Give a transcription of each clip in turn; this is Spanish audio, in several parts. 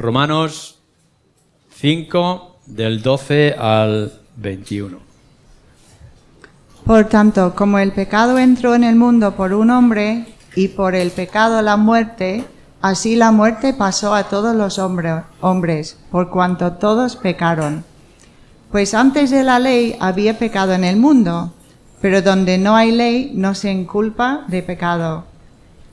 Romanos 5, del 12 al 21. Por tanto, como el pecado entró en el mundo por un hombre, y por el pecado la muerte, así la muerte pasó a todos los hombres, por cuanto todos pecaron. Pues antes de la ley había pecado en el mundo, pero donde no hay ley no se inculpa de pecado.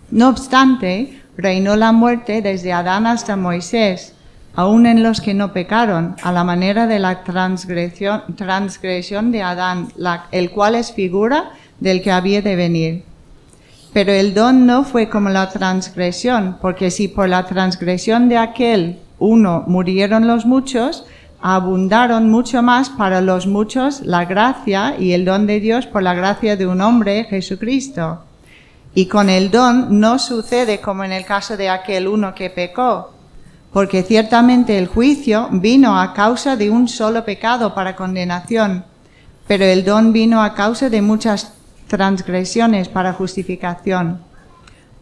No obstante, reinó la muerte desde Adán hasta Moisés, aun en los que no pecaron, a la manera de la transgresión de Adán, el cual es figura del que había de venir. Pero el don no fue como la transgresión, porque si por la transgresión de aquel uno murieron los muchos, abundaron mucho más para los muchos la gracia y el don de Dios por la gracia de un hombre, Jesucristo. Y con el don no sucede como en el caso de aquel uno que pecó, porque ciertamente el juicio vino a causa de un solo pecado para condenación, pero el don vino a causa de muchas transgresiones para justificación.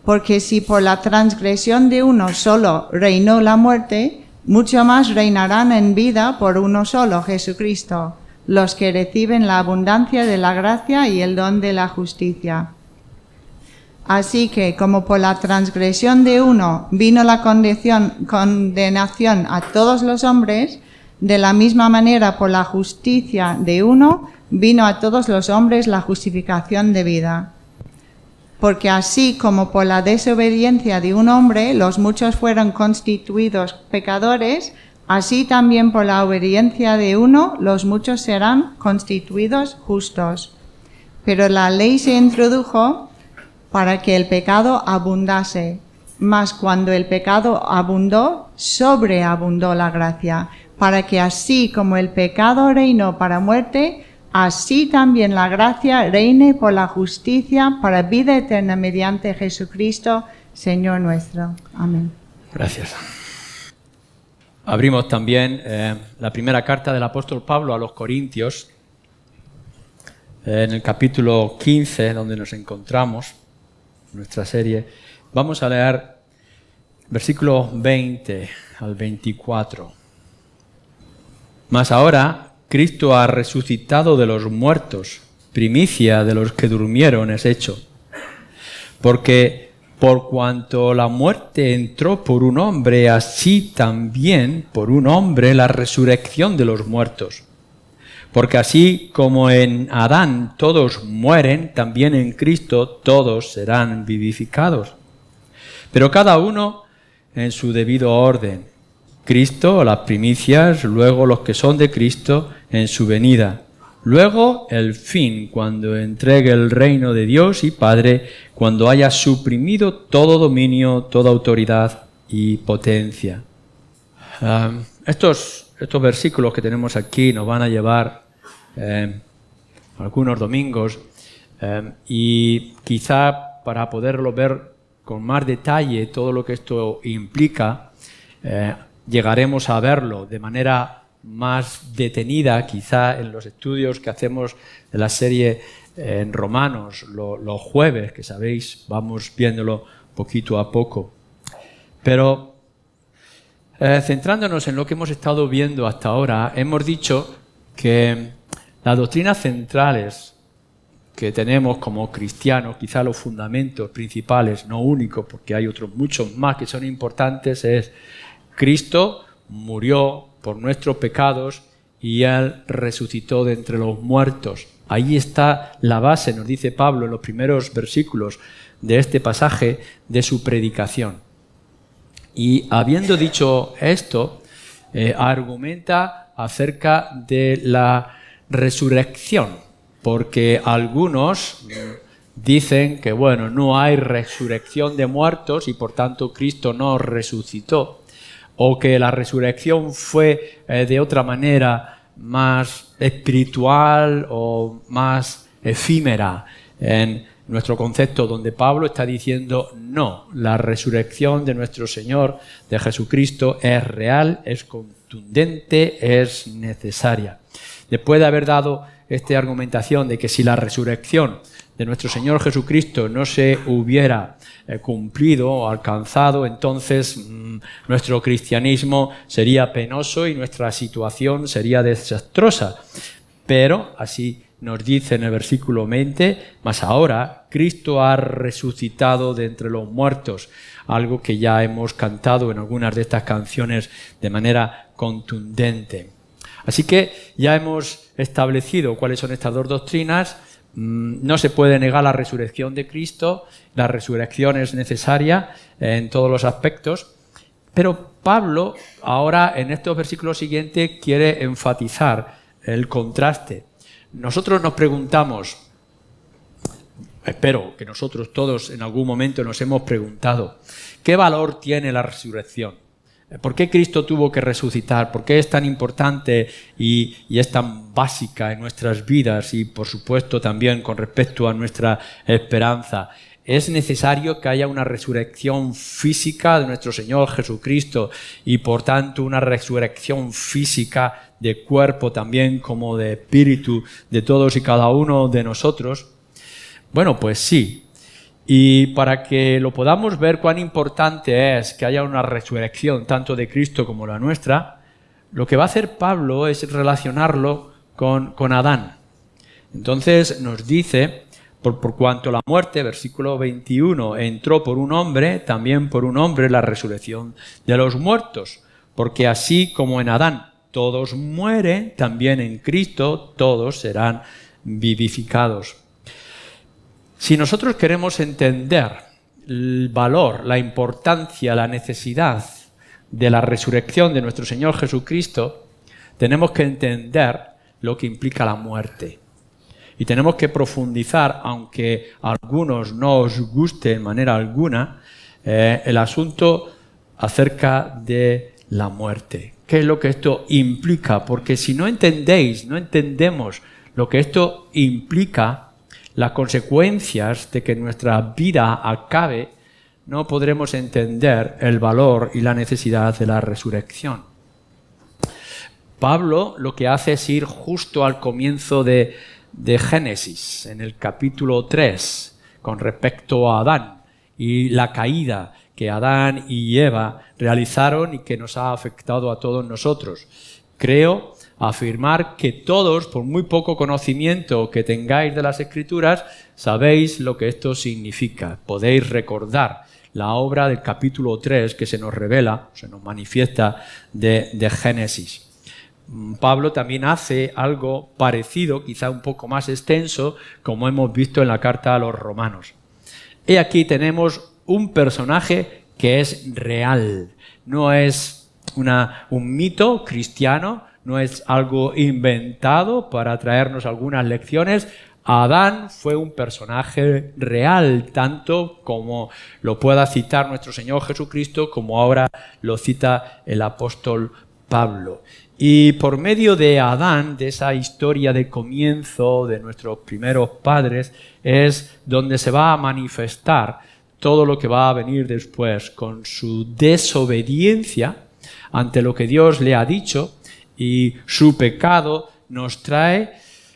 Porque si por la transgresión de uno solo reinó la muerte, mucho más reinarán en vida por uno solo, Jesucristo, los que reciben la abundancia de la gracia y el don de la justicia. Así que, como por la transgresión de uno vino la condenación a todos los hombres, de la misma manera por la justicia de uno vino a todos los hombres la justificación de vida. Porque así como por la desobediencia de un hombre los muchos fueron constituidos pecadores, así también por la obediencia de uno los muchos serán constituidos justos. Pero la ley se introdujo para que el pecado abundase, mas cuando el pecado abundó, sobreabundó la gracia, para que así como el pecado reinó para muerte, así también la gracia reine por la justicia para vida eterna mediante Jesucristo, Señor nuestro. Amén. Gracias. Abrimos también la primera carta del apóstol Pablo a los Corintios, en el capítulo 15, donde nos encontramos, nuestra serie. Vamos a leer versículos 20 al 24. Mas ahora Cristo ha resucitado de los muertos, primicia de los que durmieron es hecho. Porque por cuanto la muerte entró por un hombre, así también por un hombre la resurrección de los muertos. Porque así como en Adán todos mueren, también en Cristo todos serán vivificados. Pero cada uno en su debido orden. Cristo, las primicias, luego los que son de Cristo en su venida. Luego el fin, cuando entregue el reino de Dios y Padre, cuando haya suprimido todo dominio, toda autoridad y potencia. Estos versículos que tenemos aquí nos van a llevar algunos domingos y quizá para poderlo ver con más detalle todo lo que esto implica, llegaremos a verlo de manera más detenida quizá en los estudios que hacemos de la serie en Romanos los jueves, que sabéis, vamos viéndolo poquito a poco. Pero centrándonos en lo que hemos estado viendo hasta ahora, hemos dicho que las doctrinas centrales que tenemos como cristianos, quizá los fundamentos principales, no únicos, porque hay otros muchos más que son importantes, es Cristo murió por nuestros pecados y Él resucitó de entre los muertos. Ahí está la base, nos dice Pablo en los primeros versículos de este pasaje, de su predicación. Y habiendo dicho esto, argumenta acerca de la resurrección, porque algunos dicen que, bueno, no hay resurrección de muertos y por tanto Cristo no resucitó, o que la resurrección fue de otra manera más espiritual o más efímera en nuestro concepto, donde Pablo está diciendo no, la resurrección de nuestro Señor, de Jesucristo, es real, es contundente, es necesaria. Después de haber dado esta argumentación de que si la resurrección de nuestro Señor Jesucristo no se hubiera cumplido o alcanzado, entonces nuestro cristianismo sería penoso y nuestra situación sería desastrosa. Pero, así nos dice en el versículo 20, mas ahora Cristo ha resucitado de entre los muertos, algo que ya hemos cantado en algunas de estas canciones de manera contundente. Así que ya hemos establecido cuáles son estas dos doctrinas. No se puede negar la resurrección de Cristo, la resurrección es necesaria en todos los aspectos, pero Pablo ahora en estos versículos siguientes quiere enfatizar el contraste. Nosotros nos preguntamos, espero que nosotros todos en algún momento nos hemos preguntado, ¿qué valor tiene la resurrección? ¿Por qué Cristo tuvo que resucitar? ¿Por qué es tan importante y es tan básica en nuestras vidas y, por supuesto, también con respecto a nuestra esperanza? Es necesario que haya una resurrección física de nuestro Señor Jesucristo y, por tanto, una resurrección física de cuerpo también como de espíritu de todos y cada uno de nosotros. Bueno, pues sí. Y para que lo podamos ver cuán importante es que haya una resurrección tanto de Cristo como la nuestra, lo que va a hacer Pablo es relacionarlo con Adán. Entonces nos dice, por cuanto la muerte, versículo 21, entró por un hombre, también por un hombre la resurrección de los muertos. Porque así como en Adán todos mueren, también en Cristo todos serán vivificados. Si nosotros queremos entender el valor, la importancia, la necesidad de la resurrección de nuestro Señor Jesucristo, tenemos que entender lo que implica la muerte. Y tenemos que profundizar, aunque a algunos no os guste en manera alguna, el asunto acerca de la muerte. ¿Qué es lo que esto implica? Porque si no entendemos lo que esto implica, las consecuencias de que nuestra vida acabe, no podremos entender el valor y la necesidad de la resurrección. Pablo lo que hace es ir justo al comienzo de Génesis, en el capítulo 3, con respecto a Adán y la caída que Adán y Eva realizaron y que nos ha afectado a todos nosotros. Creo afirmar que todos, por muy poco conocimiento que tengáis de las Escrituras, sabéis lo que esto significa. Podéis recordar la obra del capítulo 3 que se nos revela, se nos manifiesta de Génesis. Pablo también hace algo parecido, quizá un poco más extenso, como hemos visto en la carta a los romanos. Y aquí tenemos un personaje que es real, no es un mito cristiano, no es algo inventado para traernos algunas lecciones. Adán fue un personaje real, tanto como lo pueda citar nuestro Señor Jesucristo, como ahora lo cita el apóstol Pablo. Y por medio de Adán, de esa historia de comienzo de nuestros primeros padres, es donde se va a manifestar todo lo que va a venir después, con su desobediencia ante lo que Dios le ha dicho, y su pecado nos trae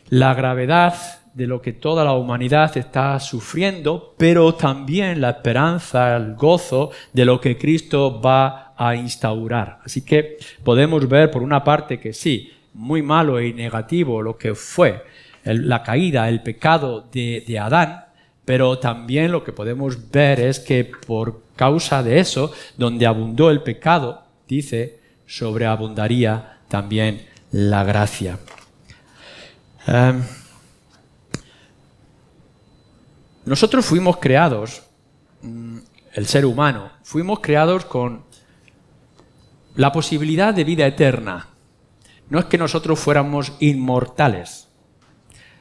la gravedad de lo que toda la humanidad está sufriendo, pero también la esperanza, el gozo de lo que Cristo va a instaurar. Así que podemos ver por una parte que sí, muy malo y negativo lo que fue la caída, el pecado de Adán, pero también lo que podemos ver es que por causa de eso, donde abundó el pecado, dice, sobreabundaría también la gracia. Nosotros fuimos creados, el ser humano, fuimos creados con la posibilidad de vida eterna. No es que nosotros fuéramos inmortales,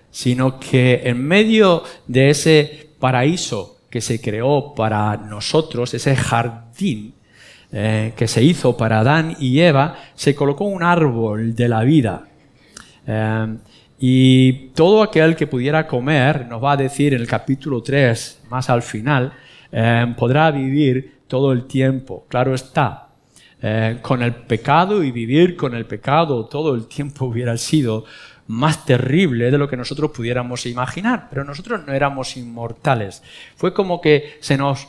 sino que en medio de ese paraíso que se creó para nosotros, ese jardín que se hizo para Adán y Eva, se colocó un árbol de la vida. Y todo aquel que pudiera comer, nos va a decir en el capítulo 3, más al final, podrá vivir todo el tiempo. Claro está, con el pecado y vivir con el pecado todo el tiempo hubiera sido más terrible de lo que nosotros pudiéramos imaginar. Pero nosotros no éramos inmortales. Fue como que se nos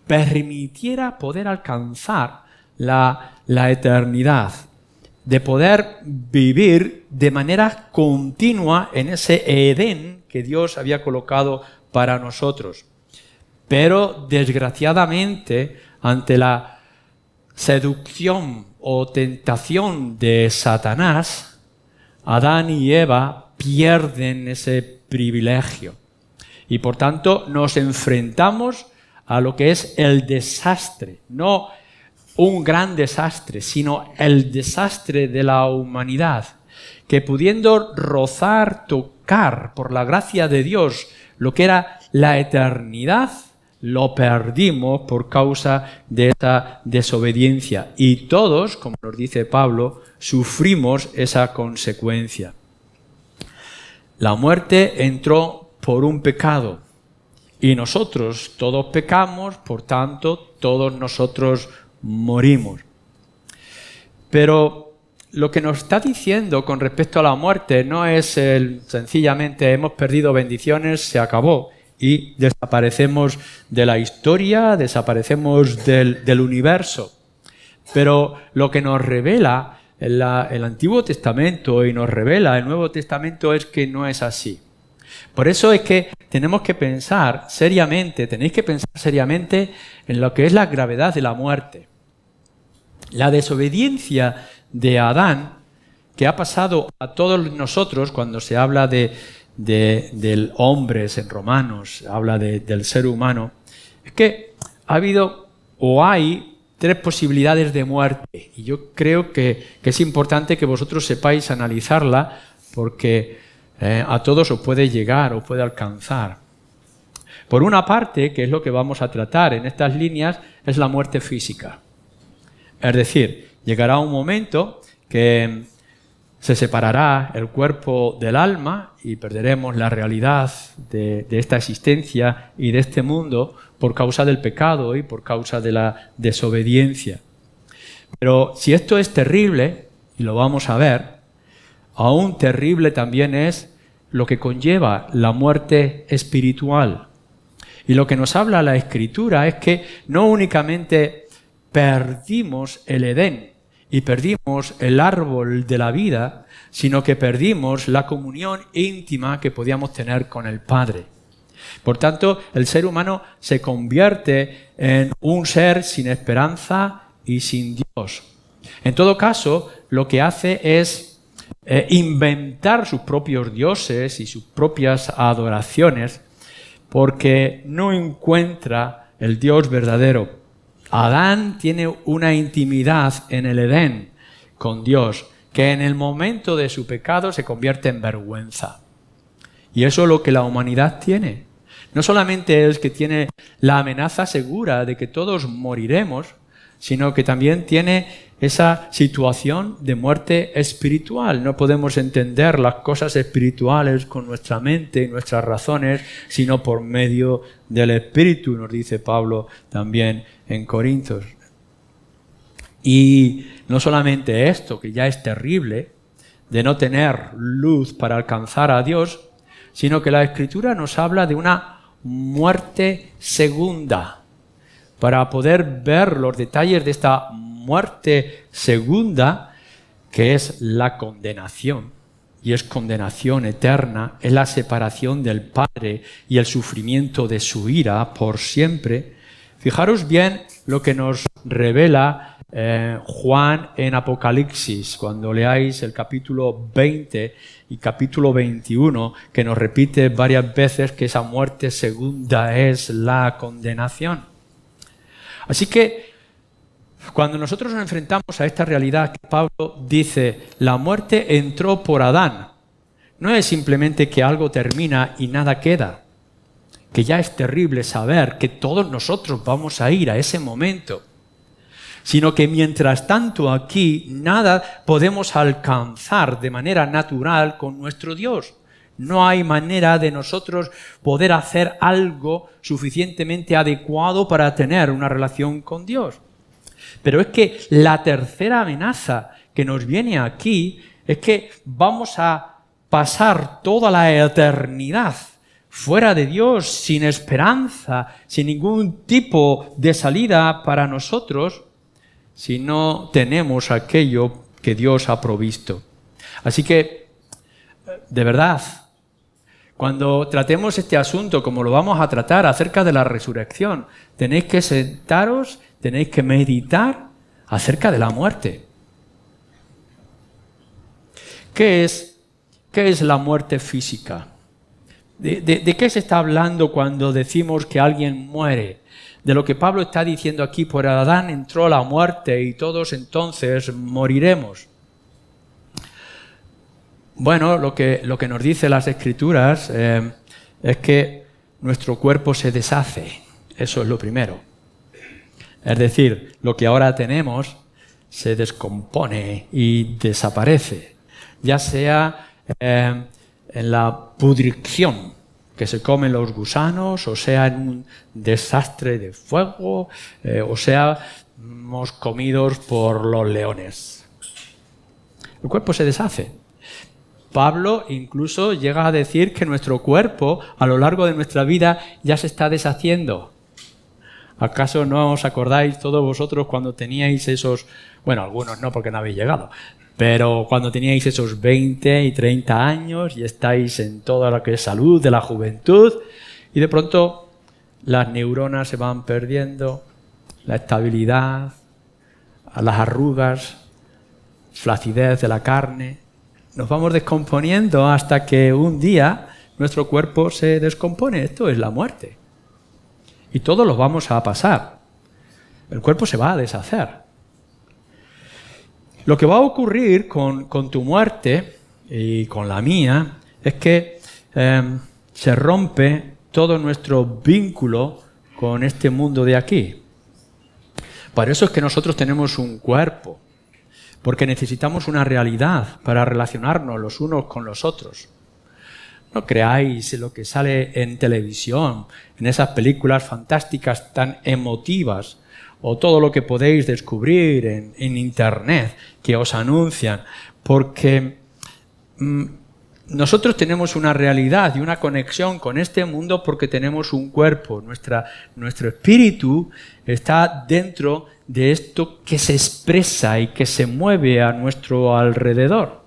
permitiera poder alcanzar la eternidad, de poder vivir de manera continua en ese Edén que Dios había colocado para nosotros. Pero desgraciadamente, ante la seducción o tentación de Satanás, Adán y Eva pierden ese privilegio. Y por tanto nos enfrentamos a lo que es el desastre, no un gran desastre, sino el desastre de la humanidad, que pudiendo rozar, tocar por la gracia de Dios lo que era la eternidad, lo perdimos por causa de esa desobediencia. Y todos, como nos dice Pablo, sufrimos esa consecuencia. La muerte entró por un pecado y nosotros todos pecamos, por tanto, todos nosotros morimos. Pero lo que nos está diciendo con respecto a la muerte no es sencillamente hemos perdido bendiciones, se acabó y desaparecemos de la historia, desaparecemos del universo. Pero lo que nos revela el Antiguo Testamento y nos revela el Nuevo Testamento es que no es así. Por eso es que tenemos que pensar seriamente, tenéis que pensar seriamente en lo que es la gravedad de la muerte. La desobediencia de Adán, que ha pasado a todos nosotros cuando se habla del hombre en Romanos, habla del ser humano, es que ha habido o hay 3 posibilidades de muerte. Y yo creo que es importante que vosotros sepáis analizarla porque a todos os puede llegar, os puede alcanzar. Por una parte, que es lo que vamos a tratar en estas líneas, es la muerte física. Es decir, llegará un momento que se separará el cuerpo del alma y perderemos la realidad de esta existencia y de este mundo por causa del pecado y por causa de la desobediencia. Pero si esto es terrible, y lo vamos a ver, aún terrible también es lo que conlleva la muerte espiritual. Y lo que nos habla la Escritura es que no únicamente perdimos el Edén y perdimos el árbol de la vida, sino que perdimos la comunión íntima que podíamos tener con el Padre. Por tanto, el ser humano se convierte en un ser sin esperanza y sin Dios. En todo caso, lo que hace es inventar sus propios dioses y sus propias adoraciones porque no encuentra el Dios verdadero. Adán tiene una intimidad en el Edén con Dios que en el momento de su pecado se convierte en vergüenza. Y eso es lo que la humanidad tiene. No solamente es que tiene la amenaza segura de que todos moriremos, sino que también tiene esa situación de muerte espiritual. No podemos entender las cosas espirituales con nuestra mente y nuestras razones, sino por medio del Espíritu, nos dice Pablo también en Corintios. Y no solamente esto, que ya es terrible, de no tener luz para alcanzar a Dios, sino que la Escritura nos habla de una muerte segunda. Para poder ver los detalles de esta muerte segunda, que es la condenación, y es condenación eterna, es la separación del Padre y el sufrimiento de su ira por siempre. Fijaros bien lo que nos revela Juan en Apocalipsis, cuando leáis el capítulo 20 y capítulo 21, que nos repite varias veces que esa muerte segunda es la condenación. Así que cuando nosotros nos enfrentamos a esta realidad que Pablo dice, la muerte entró por Adán, no es simplemente que algo termina y nada queda, que ya es terrible saber que todos nosotros vamos a ir a ese momento, sino que mientras tanto aquí nada podemos alcanzar de manera natural con nuestro Dios. No hay manera de nosotros poder hacer algo suficientemente adecuado para tener una relación con Dios. Pero es que la tercera amenaza que nos viene aquí es que vamos a pasar toda la eternidad fuera de Dios, sin esperanza, sin ningún tipo de salida para nosotros, si no tenemos aquello que Dios ha provisto. Así que, de verdad, cuando tratemos este asunto, como lo vamos a tratar acerca de la resurrección, tenéis que sentaros, tenéis que meditar acerca de la muerte. ¿Qué es la muerte física? ¿De qué se está hablando cuando decimos que alguien muere? De lo que Pablo está diciendo aquí: por Adán entró la muerte y todos entonces moriremos. Bueno, lo que nos dice las Escrituras es que nuestro cuerpo se deshace. Eso es lo primero. Es decir, lo que ahora tenemos se descompone y desaparece. Ya sea en la pudrición que se comen los gusanos, o sea en un desastre de fuego, o seamos comidos por los leones. El cuerpo se deshace. Pablo incluso llega a decir que nuestro cuerpo, a lo largo de nuestra vida, ya se está deshaciendo. ¿Acaso no os acordáis todos vosotros cuando teníais esos... Bueno, algunos no, porque no habéis llegado. Pero cuando teníais esos 20 y 30 años y estáis en toda la que es salud de la juventud, y de pronto las neuronas se van perdiendo, la estabilidad, las arrugas, flacidez de la carne, nos vamos descomponiendo hasta que un día nuestro cuerpo se descompone. Esto es la muerte. Y todos los vamos a pasar. El cuerpo se va a deshacer. Lo que va a ocurrir con tu muerte y con la mía es que se rompe todo nuestro vínculo con este mundo de aquí. Por eso es que nosotros tenemos un cuerpo, porque necesitamos una realidad para relacionarnos los unos con los otros. No creáis en lo que sale en televisión, en esas películas fantásticas tan emotivas, o todo lo que podéis descubrir en Internet que os anuncian, porque nosotros tenemos una realidad y una conexión con este mundo porque tenemos un cuerpo. Nuestro espíritu está dentro de esto que se expresa y que se mueve a nuestro alrededor.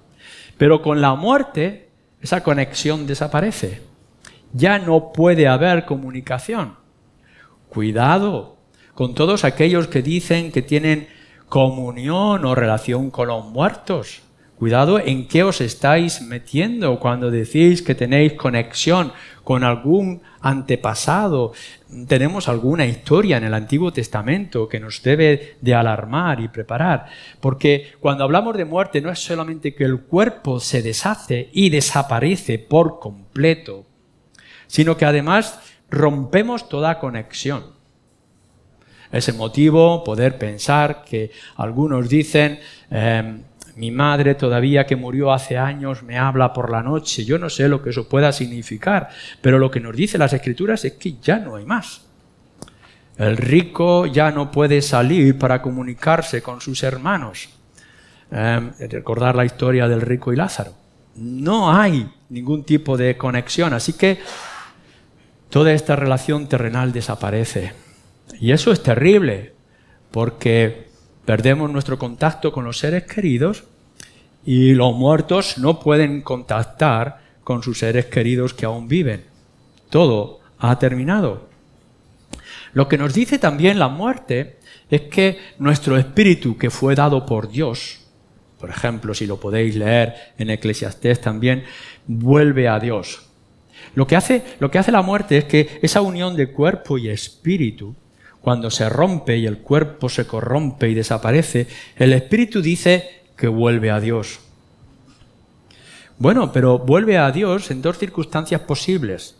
Pero con la muerte, esa conexión desaparece. Ya no puede haber comunicación. Cuidado con todos aquellos que dicen que tienen comunión o relación con los muertos. Cuidado en qué os estáis metiendo cuando decís que tenéis conexión con algún antepasado. Tenemos alguna historia en el Antiguo Testamento que nos debe de alarmar y preparar. Porque cuando hablamos de muerte no es solamente que el cuerpo se deshace y desaparece por completo, sino que además rompemos toda conexión. Es emotivo poder pensar que algunos dicen... mi madre todavía que murió hace años me habla por la noche. Yo no sé lo que eso pueda significar, pero lo que nos dice las Escrituras es que ya no hay más. El rico ya no puede salir para comunicarse con sus hermanos. Recordar la historia del rico y Lázaro. No hay ningún tipo de conexión, así que toda esta relación terrenal desaparece. Y eso es terrible, porque perdemos nuestro contacto con los seres queridos y los muertos no pueden contactar con sus seres queridos que aún viven. Todo ha terminado. Lo que nos dice también la muerte es que nuestro espíritu que fue dado por Dios, por ejemplo, si lo podéis leer en Eclesiastés también, vuelve a Dios. Lo que hace la muerte es que esa unión de cuerpo y espíritu, cuando se rompe y el cuerpo se corrompe y desaparece, el espíritu dice que vuelve a Dios. Bueno, pero vuelve a Dios en dos circunstancias posibles.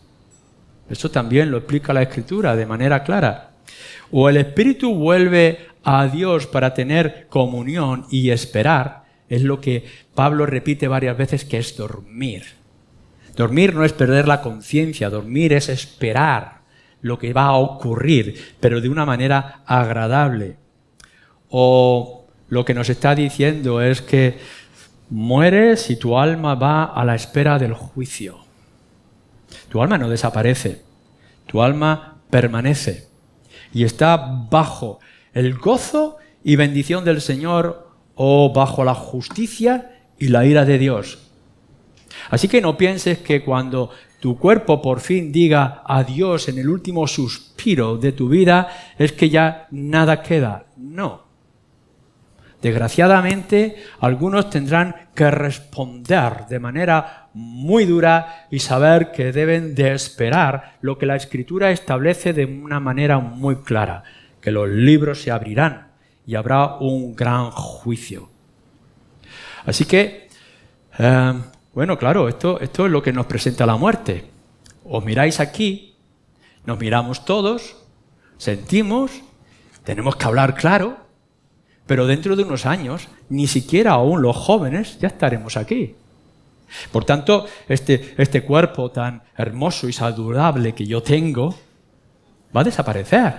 Eso también lo explica la Escritura de manera clara. O el espíritu vuelve a Dios para tener comunión y esperar, es lo que Pablo repite varias veces, que es dormir. Dormir no es perder la conciencia, dormir es esperar lo que va a ocurrir, pero de una manera agradable. O lo que nos está diciendo es que mueres y tu alma va a la espera del juicio. Tu alma no desaparece, tu alma permanece y está bajo el gozo y bendición del Señor o bajo la justicia y la ira de Dios. Así que no pienses que cuando tu cuerpo por fin diga adiós en el último suspiro de tu vida es que ya nada queda. No. Desgraciadamente, algunos tendrán que responder de manera muy dura y saber que deben de esperar lo que la Escritura establece de una manera muy clara, que los libros se abrirán y habrá un gran juicio. Así que, bueno, claro, esto es lo que nos presenta la muerte. Os miráis aquí, nos miramos todos, sentimos, tenemos que hablar claro, pero dentro de unos años, ni siquiera aún los jóvenes ya estaremos aquí. Por tanto, este cuerpo tan hermoso y saludable que yo tengo va a desaparecer.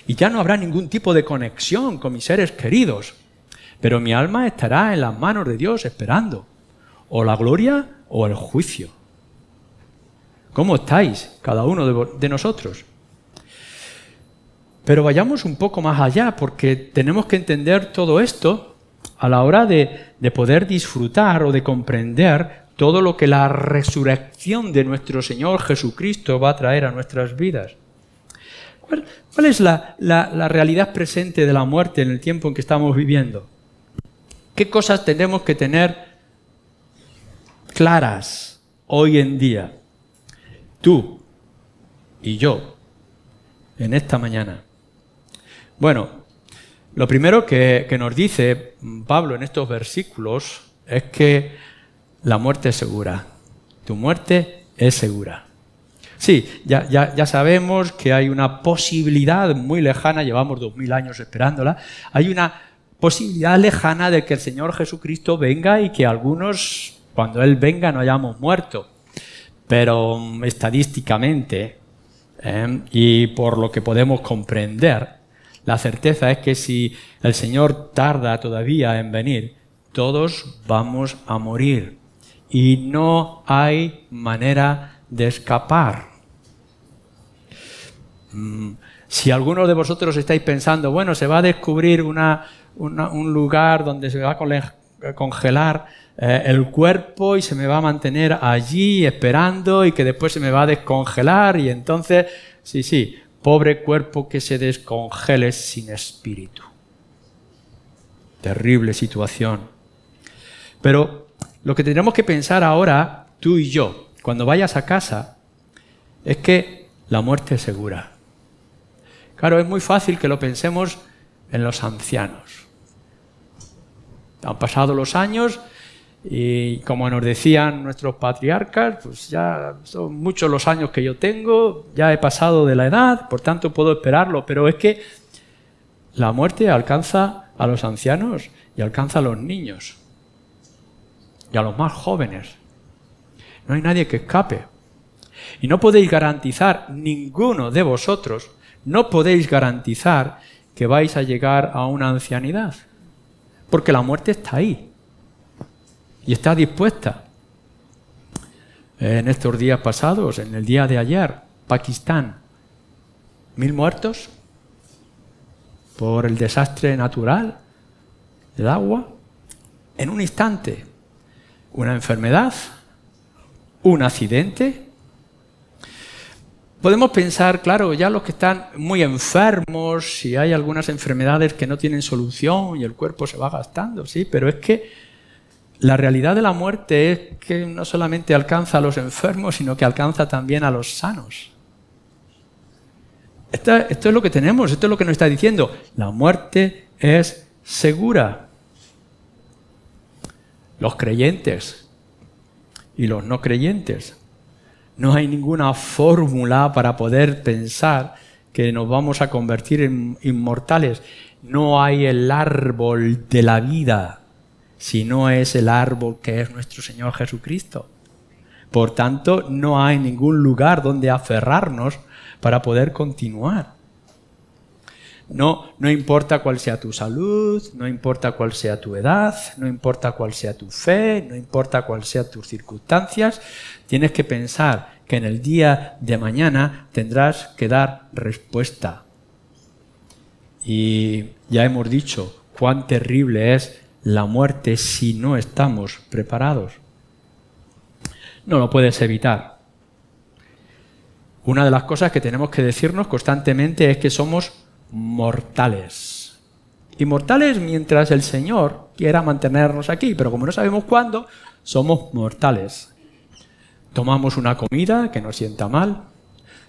Y ya no habrá ningún tipo de conexión con mis seres queridos. Pero mi alma estará en las manos de Dios esperando o la gloria o el juicio. ¿Cómo estáis cada uno de nosotros? Pero vayamos un poco más allá, porque tenemos que entender todo esto a la hora de poder disfrutar o de comprender todo lo que la resurrección de nuestro Señor Jesucristo va a traer a nuestras vidas. ¿Cuál es la realidad presente de la muerte en el tiempo en que estamos viviendo? ¿Qué cosas tenemos que tener claras hoy en día? Tú y yo, en esta mañana. Bueno, lo primero que nos dice Pablo en estos versículos es que la muerte es segura. Tu muerte es segura. Sí, ya sabemos que hay una posibilidad muy lejana, llevamos 2000 años esperándola, hay una posibilidad lejana de que el Señor Jesucristo venga y que algunos, cuando Él venga, no hayamos muerto. Pero estadísticamente, y por lo que podemos comprender, la certeza es que si el Señor tarda todavía en venir, todos vamos a morir. Y no hay manera de escapar. Si algunos de vosotros estáis pensando, bueno, se va a descubrir un lugar donde se va a congelar el cuerpo y se me va a mantener allí esperando y que después se me va a descongelar y entonces, sí, pobre cuerpo que se descongele sin espíritu. Terrible situación. Pero lo que tenemos que pensar ahora, tú y yo, cuando vayas a casa, es que la muerte es segura. Claro, es muy fácil que lo pensemos en los ancianos. Han pasado los años y, como nos decían nuestros patriarcas, pues ya son muchos los años que yo tengo, ya he pasado de la edad, por tanto puedo esperarlo. Pero es que la muerte alcanza a los ancianos y alcanza a los niños y a los más jóvenes. No hay nadie que escape. Y no podéis garantizar, ninguno de vosotros, no podéis garantizar que vais a llegar a una ancianidad. Porque la muerte está ahí. Y está dispuesta. En estos días pasados, en el día de ayer, Pakistán, 1000 muertos por el desastre natural del agua. En un instante, una enfermedad, un accidente. Podemos pensar, claro, ya los que están muy enfermos, si hay algunas enfermedades que no tienen solución y el cuerpo se va gastando, sí, pero es que la realidad de la muerte es que no solamente alcanza a los enfermos, sino que alcanza también a los sanos. Esto es lo que tenemos, esto es lo que nos está diciendo. La muerte es segura. Los creyentes y los no creyentes. No hay ninguna fórmula para poder pensar que nos vamos a convertir en inmortales. No hay el árbol de la vida, si no es el árbol que es nuestro Señor Jesucristo. Por tanto, no hay ningún lugar donde aferrarnos para poder continuar. No importa cuál sea tu salud, no importa cuál sea tu edad, no importa cuál sea tu fe, no importa cuál sean tus circunstancias, tienes que pensar que en el día de mañana tendrás que dar respuesta. Y ya hemos dicho cuán terrible es la muerte si no estamos preparados. No lo puedes evitar. Una de las cosas que tenemos que decirnos constantemente es que somos mortales. Y mortales mientras el Señor quiera mantenernos aquí, pero como no sabemos cuándo, somos mortales. Tomamos una comida que nos sienta mal,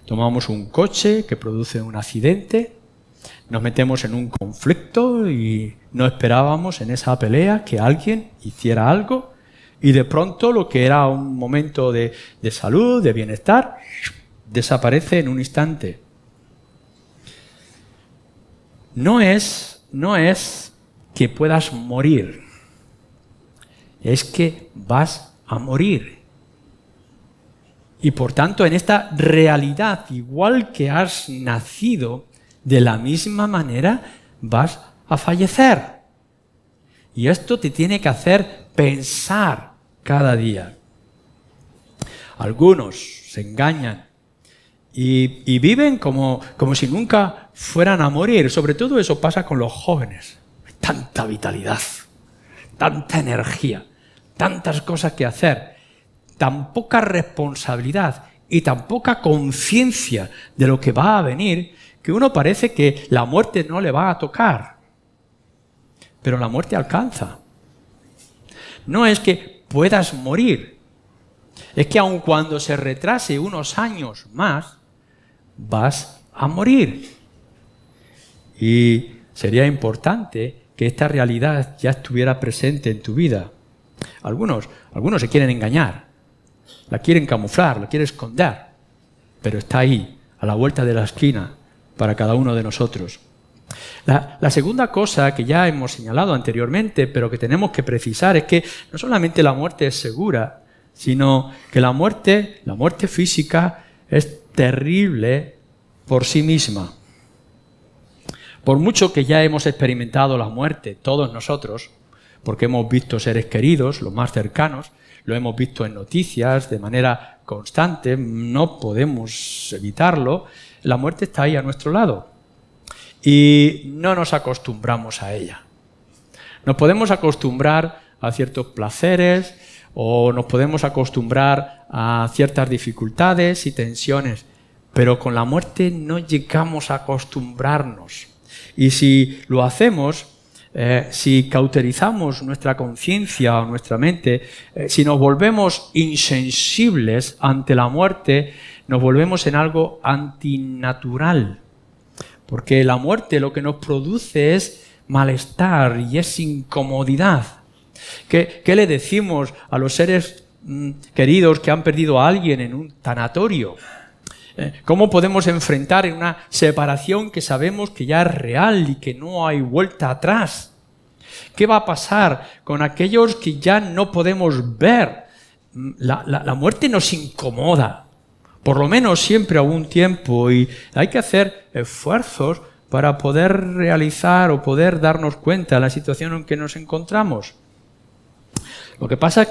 tomamos un coche que produce un accidente, nos metemos en un conflicto y no esperábamos en esa pelea que alguien hiciera algo y de pronto lo que era un momento de salud, de bienestar, desaparece en un instante. No es que puedas morir, es que vas a morir. Y por tanto, en esta realidad, igual que has nacido, de la misma manera vas a fallecer. Y esto te tiene que hacer pensar cada día. Algunos se engañan y viven como si nunca fueran a morir. Sobre todo eso pasa con los jóvenes. Tanta vitalidad, tanta energía, tantas cosas que hacer, tan poca responsabilidad y tan poca conciencia de lo que va a venir, que uno parece que la muerte no le va a tocar. Pero la muerte alcanza. No es que puedas morir, es que aun cuando se retrase unos años más, vas a morir. Y sería importante que esta realidad ya estuviera presente en tu vida. Algunos se quieren engañar, la quieren camuflar, la quieren esconder, pero está ahí, a la vuelta de la esquina, para cada uno de nosotros. La segunda cosa que ya hemos señalado anteriormente, pero que tenemos que precisar, es que no solamente la muerte es segura, sino que la muerte física es terrible por sí misma. Por mucho que ya hemos experimentado la muerte, todos nosotros, porque hemos visto seres queridos, los más cercanos, lo hemos visto en noticias de manera constante, no podemos evitarlo, la muerte está ahí a nuestro lado y no nos acostumbramos a ella. Nos podemos acostumbrar a ciertos placeres o nos podemos acostumbrar a ciertas dificultades y tensiones, pero con la muerte no llegamos a acostumbrarnos. Y si lo hacemos, si cauterizamos nuestra conciencia o nuestra mente, si nos volvemos insensibles ante la muerte, nos volvemos en algo antinatural. Porque la muerte lo que nos produce es malestar y es incomodidad. ¿Qué le decimos a los seres queridos que han perdido a alguien en un tanatorio? ¿Cómo podemos enfrentar en una separación que sabemos que ya es real y que no hay vuelta atrás? ¿Qué va a pasar con aquellos que ya no podemos ver? La muerte nos incomoda, por lo menos siempre a un tiempo, y hay que hacer esfuerzos para poder realizar o poder darnos cuenta de la situación en que nos encontramos. Lo que pasa es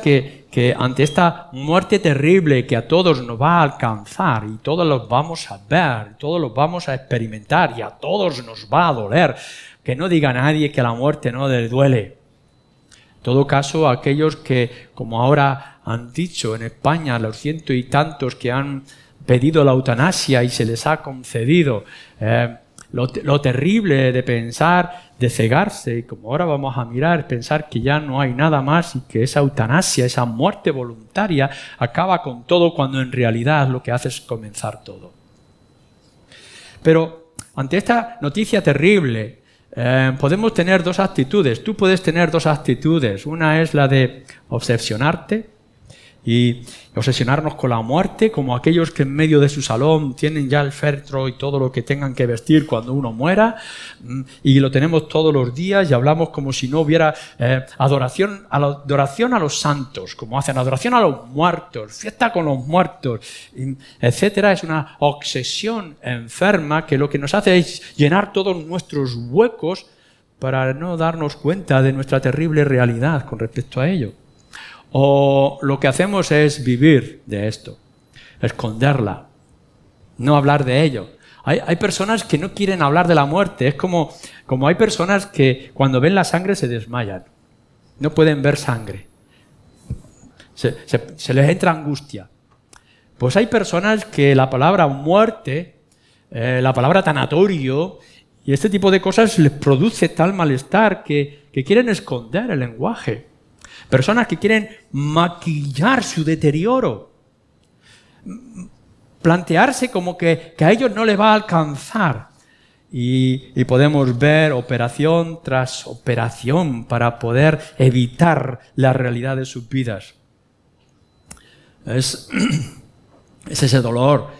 que ante esta muerte terrible que a todos nos va a alcanzar y todos los vamos a ver, todos los vamos a experimentar y a todos nos va a doler, que no diga nadie que la muerte no le duele. En todo caso, aquellos que, como ahora han dicho en España, los 100 y tantos que han pedido la eutanasia y se les ha concedido, lo terrible de pensar, de cegarse, y como ahora vamos a mirar, pensar que ya no hay nada más y que esa eutanasia, esa muerte voluntaria, acaba con todo cuando en realidad lo que hace es comenzar todo. Pero ante esta noticia terrible, podemos tener dos actitudes. Tú puedes tener dos actitudes. Una es la de obsesionarte y obsesionarnos con la muerte, como aquellos que en medio de su salón tienen ya el féretro y todo lo que tengan que vestir cuando uno muera, y lo tenemos todos los días y hablamos como si no hubiera adoración a los santos, como hacen adoración a los muertos, fiesta con los muertos, etcétera. Es una obsesión enferma que lo que nos hace es llenar todos nuestros huecos para no darnos cuenta de nuestra terrible realidad con respecto a ello. O lo que hacemos es vivir de esto, esconderla, no hablar de ello. Hay personas que no quieren hablar de la muerte. Es como hay personas que cuando ven la sangre se desmayan. No pueden ver sangre. Se les entra angustia. Pues hay personas que la palabra muerte, la palabra tanatorio y este tipo de cosas les produce tal malestar que quieren esconder el lenguaje. Personas que quieren maquillar su deterioro, plantearse como que a ellos no les va a alcanzar. Y podemos ver operación tras operación para poder evitar la realidad de sus vidas. Es ese dolor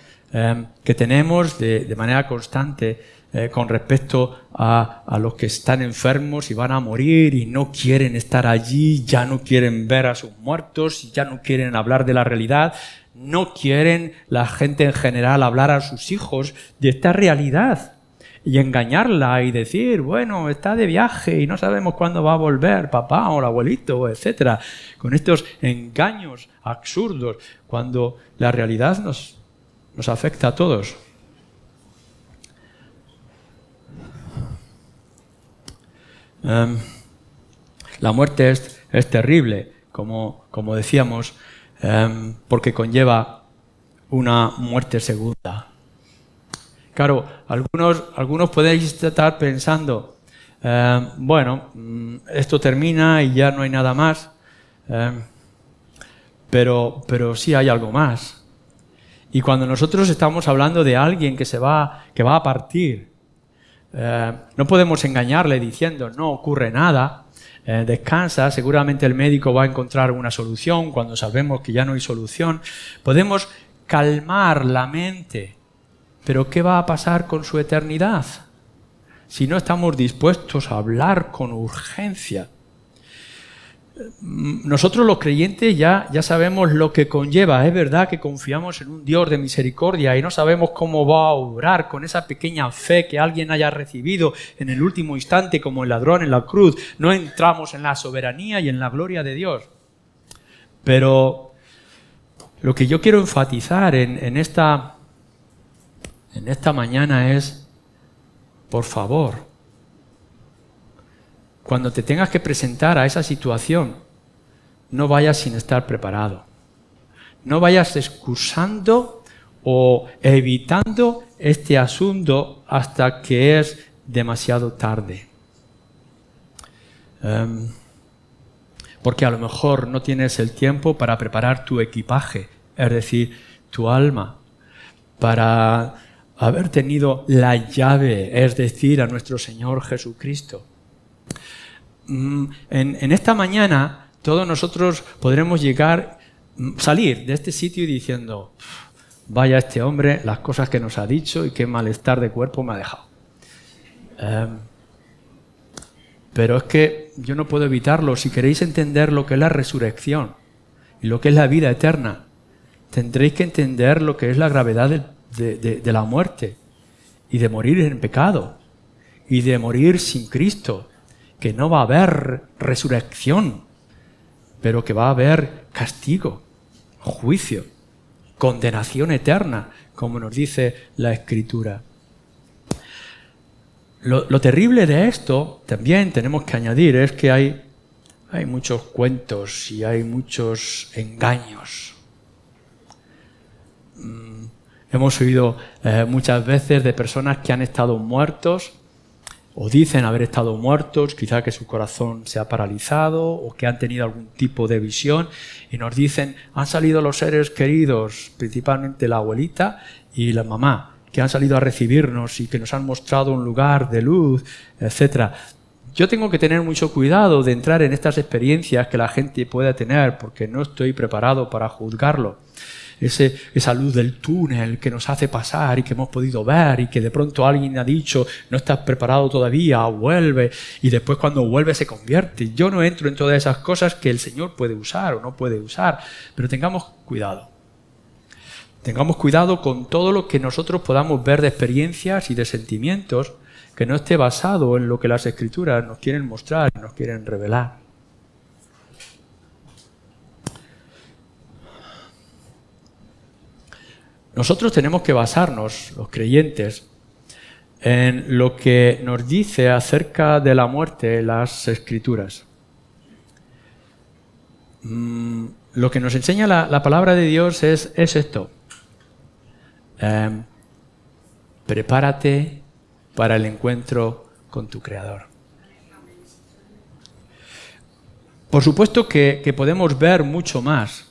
que tenemos de manera constante con respecto a los que están enfermos y van a morir y no quieren estar allí, ya no quieren ver a sus muertos, ya no quieren hablar de la realidad, no quieren la gente en general hablar a sus hijos de esta realidad y engañarla y decir, bueno, está de viaje y no sabemos cuándo va a volver papá o el abuelito, etcétera, con estos engaños absurdos, cuando la realidad nos afecta a todos. La muerte es terrible, como decíamos, porque conlleva una muerte segunda. Claro, algunos podéis estar pensando, bueno, esto termina y ya no hay nada más, pero sí hay algo más. Y cuando nosotros estamos hablando de alguien que va a partir, no podemos engañarle diciendo no ocurre nada, descansa, seguramente el médico va a encontrar una solución cuando sabemos que ya no hay solución. Podemos calmar la mente, pero ¿qué va a pasar con su eternidad si no estamos dispuestos a hablar con urgencia? Nosotros los creyentes ya sabemos lo que conlleva. Es verdad que confiamos en un Dios de misericordia y no sabemos cómo va a obrar con esa pequeña fe que alguien haya recibido en el último instante como el ladrón en la cruz. No entramos en la soberanía y en la gloria de Dios. Pero lo que yo quiero enfatizar en esta mañana es, por favor, cuando te tengas que presentar a esa situación, no vayas sin estar preparado. No vayas excusando o evitando este asunto hasta que es demasiado tarde. Porque a lo mejor no tienes el tiempo para preparar tu equipaje, es decir, tu alma, para haber tenido la llave, es decir, a nuestro Señor Jesucristo. En esta mañana todos nosotros podremos salir de este sitio y diciendo, vaya este hombre, las cosas que nos ha dicho y qué malestar de cuerpo me ha dejado. Pero es que yo no puedo evitarlo. Si queréis entender lo que es la resurrección y lo que es la vida eterna, tendréis que entender lo que es la gravedad de la muerte y de morir en pecado y de morir sin Cristo. Que no va a haber resurrección, pero que va a haber castigo, juicio, condenación eterna, como nos dice la Escritura. Lo terrible de esto, también tenemos que añadir, es que hay muchos cuentos y hay muchos engaños. Hemos oído muchas veces de personas que han estado muertos, o dicen haber estado muertos, quizá que su corazón se ha paralizado o que han tenido algún tipo de visión y nos dicen, han salido los seres queridos, principalmente la abuelita y la mamá, que han salido a recibirnos y que nos han mostrado un lugar de luz, etc. yo tengo que tener mucho cuidado de entrar en estas experiencias que la gente pueda tener, porque no estoy preparado para juzgarlo. Esa luz del túnel que nos hace pasar y que hemos podido ver y que de pronto alguien ha dicho, no estás preparado todavía, vuelve, y después cuando vuelve se convierte. Yo no entro en todas esas cosas que el Señor puede usar o no puede usar, pero tengamos cuidado. Tengamos cuidado con todo lo que nosotros podamos ver de experiencias y de sentimientos que no esté basado en lo que las Escrituras nos quieren mostrar y nos quieren revelar. Nosotros tenemos que basarnos, los creyentes, en lo que nos dice acerca de la muerte las Escrituras. Lo que nos enseña la palabra de Dios es esto. Prepárate para el encuentro con tu Creador. Por supuesto que podemos ver mucho más,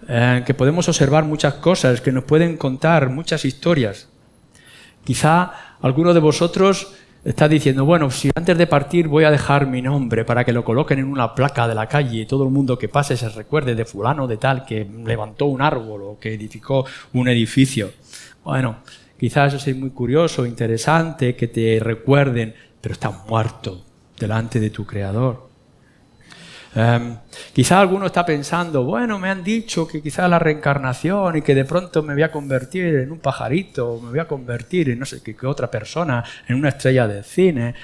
que podemos observar muchas cosas, que nos pueden contar muchas historias. Quizá alguno de vosotros está diciendo, bueno, si antes de partir voy a dejar mi nombre para que lo coloquen en una placa de la calle y todo el mundo que pase se recuerde de fulano de tal que levantó un árbol o que edificó un edificio. Bueno, quizás eso es muy curioso, interesante, que te recuerden, pero estás muerto delante de tu Creador. Quizá alguno está pensando, bueno, me han dicho que quizá la reencarnación y que de pronto me voy a convertir en un pajarito, me voy a convertir en no sé qué otra persona, en una estrella de cine.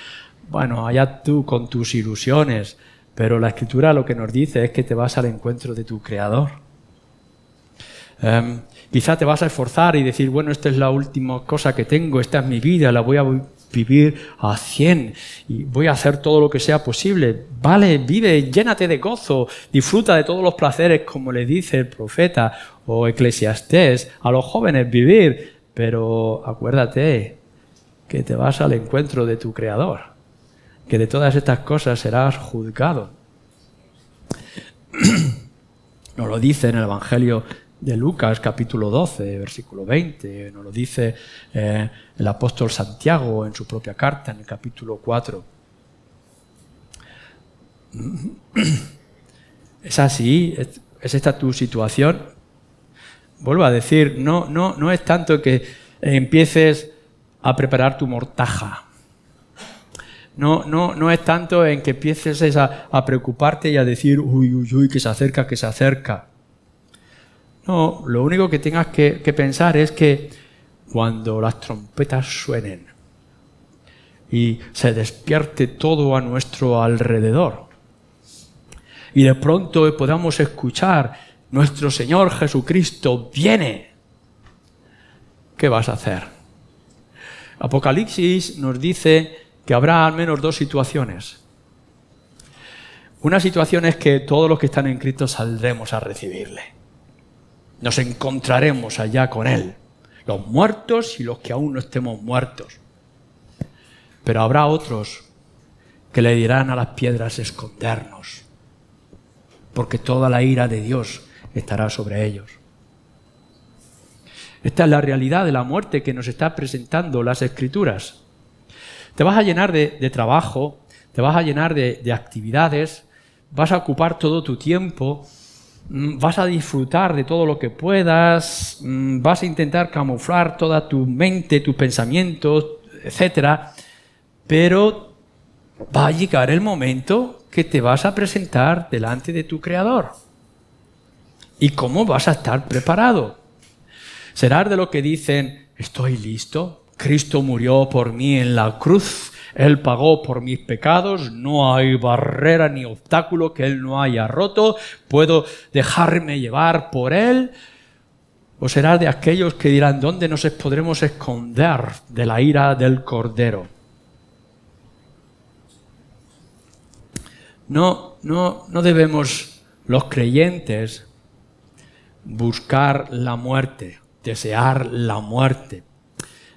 Bueno, allá tú con tus ilusiones, pero la Escritura lo que nos dice es que te vas al encuentro de tu Creador. Quizá te vas a esforzar y decir, bueno, esta es la última cosa que tengo, esta es mi vida, la voy a vivir a 100 y voy a hacer todo lo que sea posible. Vale, vive, llénate de gozo, disfruta de todos los placeres, como le dice el profeta o Eclesiastés a los jóvenes, vivir, pero acuérdate que te vas al encuentro de tu Creador, que de todas estas cosas serás juzgado. Nos lo dice en el Evangelio de Lucas, capítulo 12, versículo 20, nos lo dice el apóstol Santiago en su propia carta, en el capítulo 4. ¿Es así? ¿Es esta tu situación? Vuelvo a decir, no es tanto que empieces a preparar tu mortaja. No es tanto en que empieces a preocuparte y a decir, uy, que se acerca, que se acerca. No, lo único que tengas que pensar es que cuando las trompetas suenen y se despierte todo a nuestro alrededor y de pronto podamos escuchar nuestro Señor Jesucristo viene, ¿qué vas a hacer? Apocalipsis nos dice que habrá al menos dos situaciones. Una situación es que todos los que están en Cristo saldremos a recibirle. Nos encontraremos allá con Él, los muertos y los que aún no estemos muertos. Pero habrá otros que le dirán a las piedras escondernos, porque toda la ira de Dios estará sobre ellos. Esta es la realidad de la muerte que nos está presentando las Escrituras. Te vas a llenar de trabajo, te vas a llenar de actividades, vas a ocupar todo tu tiempo, vas a disfrutar de todo lo que puedas, vas a intentar camuflar toda tu mente, tus pensamientos, etc. Pero va a llegar el momento que te vas a presentar delante de tu Creador. ¿Y cómo vas a estar preparado? ¿Serás de los que dicen, estoy listo? Cristo murió por mí en la cruz, Él pagó por mis pecados, no hay barrera ni obstáculo que Él no haya roto, puedo dejarme llevar por Él. ¿O será de aquellos que dirán, ¿dónde nos podremos esconder de la ira del Cordero? No debemos los creyentes buscar la muerte, desear la muerte.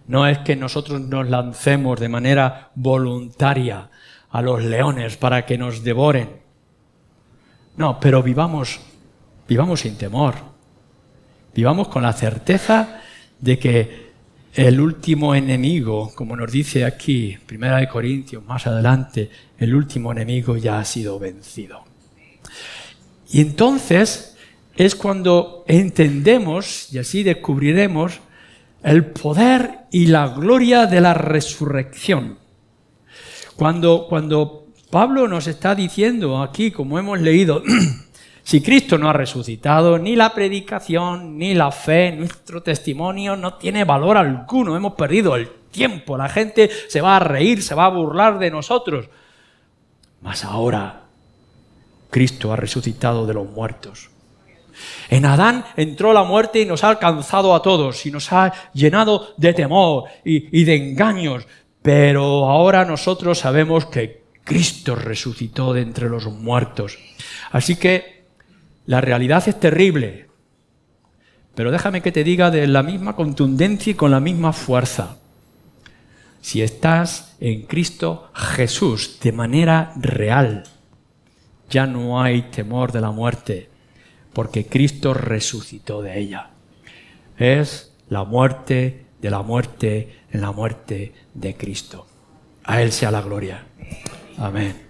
No es que nosotros nos lancemos de manera voluntaria a los leones para que nos devoren. No, pero vivamos sin temor. Vivamos con la certeza de que el último enemigo, como nos dice aquí, 1 Corintios, más adelante, el último enemigo ya ha sido vencido. Y entonces es cuando entendemos, y así descubriremos, el poder y la gloria de la resurrección. Cuando Pablo nos está diciendo aquí, como hemos leído, si Cristo no ha resucitado, ni la predicación, ni la fe, nuestro testimonio no tiene valor alguno, hemos perdido el tiempo, la gente se va a reír, se va a burlar de nosotros. Mas ahora Cristo ha resucitado de los muertos. En Adán entró la muerte y nos ha alcanzado a todos y nos ha llenado de temor y de engaños, pero ahora nosotros sabemos que Cristo resucitó de entre los muertos. Así que la realidad es terrible, pero déjame que te diga de la misma contundencia y con la misma fuerza. Si estás en Cristo Jesús de manera real, ya no hay temor de la muerte, porque Cristo resucitó de ella. Es la muerte de la muerte en la muerte de Cristo. A Él sea la gloria. Amén.